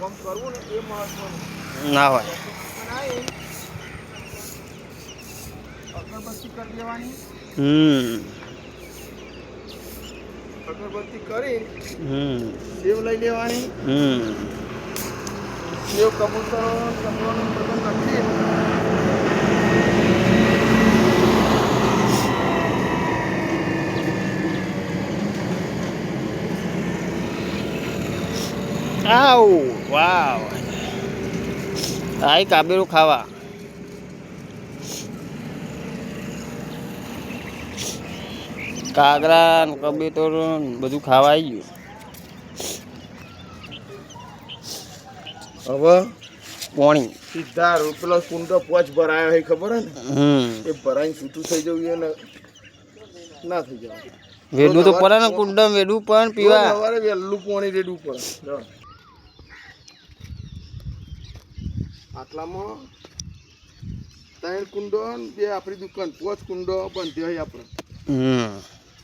કોમ કરવું ને એ મહત્વનું ના હોય. અગરબત્તી કરી દેવાની. અગરબત્તી કરી સેવ લઈ લેવાની. સેવ કબૂતરો ચકલાનું બધું નાખી આવ વાવ આઈ કાબેલું ખાવા. કાગરા ને કબૂતરો બધું ખાવા આવી ગયું. હવે પોણી સીધા પેલો કુંડો પોચ ભરાયો હોય ખબર હે ને એ ભરાઈને છૂટું થઈ જવું એ ના થઈ જવું. વેડું તો પડે ને કુંડમ વેડું પણ પીવા સવારે વહેલું પાણી રેડવું પડે. આટલામાં 3 કુંડો બે આપણી દુકાન 5 કુંડો બંધ હોય આપણે.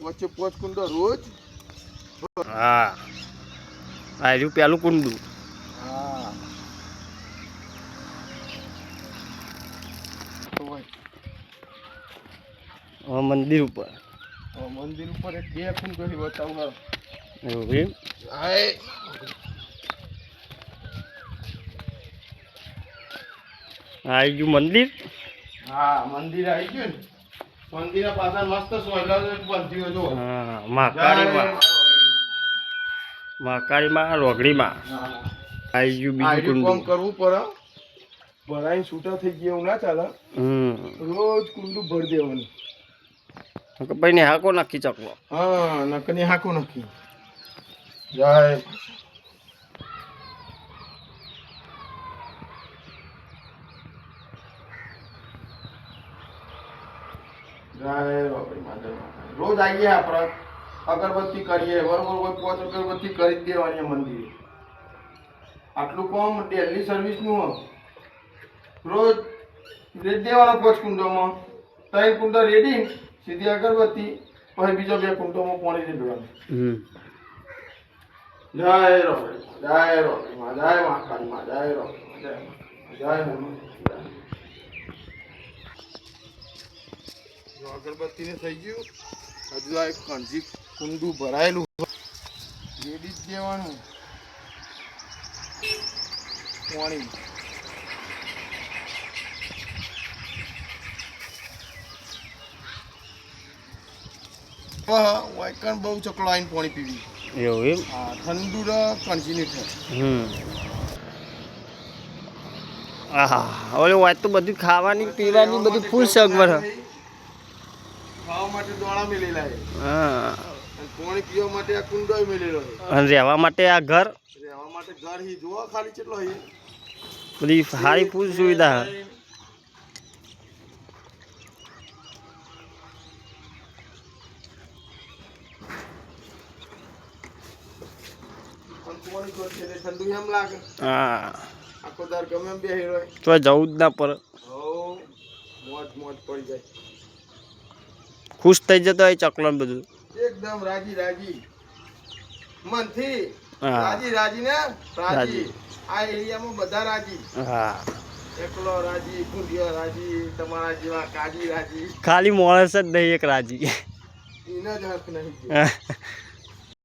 વચ્ચે 5 કુંડો રોજ. હા આ પેલું કુંડું. હા મંદિર ઉપર મંદિર ઉપર એક 2 કુંડો બતાવું. એવું એમ. આવી ગયું મંદિર. હા મંદિર આવી ગયું ને. મંદિરના પાછળ મસ્ત સોયલા બંધ્યું જો. હા મહાકાળીમાં રોગડીમાં આવી ગયું બીજું કુંડું. કામ કરવું પડે. ભરાઈને છૂટા થઈ ગયા એવું ના ચાલે. રોજ કુંડું ભરી દેવાનું. ભાઈ ને હાકો નાખી ચકલો. હા નકની હાકો નાખી. જય રોજ આવીએ આપણે અગરબત્તી કરીએ બરોબર. 5 અગરબત્તી કરી જ દેવાની મંદિરે. આટલું કામ ડેલી સર્વિસનું રોજ રેડી દેવાના 5 કુંડોમાં. 3 કુંડો રેડી સીધી અગરબત્તી પછી બીજો 2 કુંડોમાં પાણી રેડવાનું. જય રોકડી જય રોકડી જય મહાકાળી જય રોકડી જય હનુમાન. અગરબત્તી ને થઈ ગયું. હજુ આ એક કંજી કુંડું ભરાયેલું રેડી જ દેવાનું પાણી. વાયકણ બહુ ચકલો આવીને પાણી પીવી. એવું એમ. હા ઠંડુ કંજીની થાય. ઓલે વાત તો બધું ખાવાની પીવાની બધું ફૂલ સગવડ. ખાવા માટે દોણા મેલેલા છે. હા પાણી પીવા માટે આ કુંડો મેલેલો છે. અને રહેવા માટે આ ઘર. રહેવા માટે ઘર હી જોવા ખાલી કેટલો છે. બધી સારી ફૂલ સુવિધા. ઠંડુ એમ લાગે. હા આખો દાર ગમે એમ બેહી રહ્યો. તો જવું જ ના પડે. મોજ મોજ પડી જાય. ખુશ થઈ જતો હોય ચકલો બધું. એકદમ રાજી રાજી મનથી. રાજી રાજી ને રાજી. આ એરિયામાં બધા રાજી. હા એકલો રાજી ગુંડિયો રાજી તમારા જેવા કાજી રાજી. ખાલી માણસ જ નહીં એક રાજી. એના જ હક નહીં.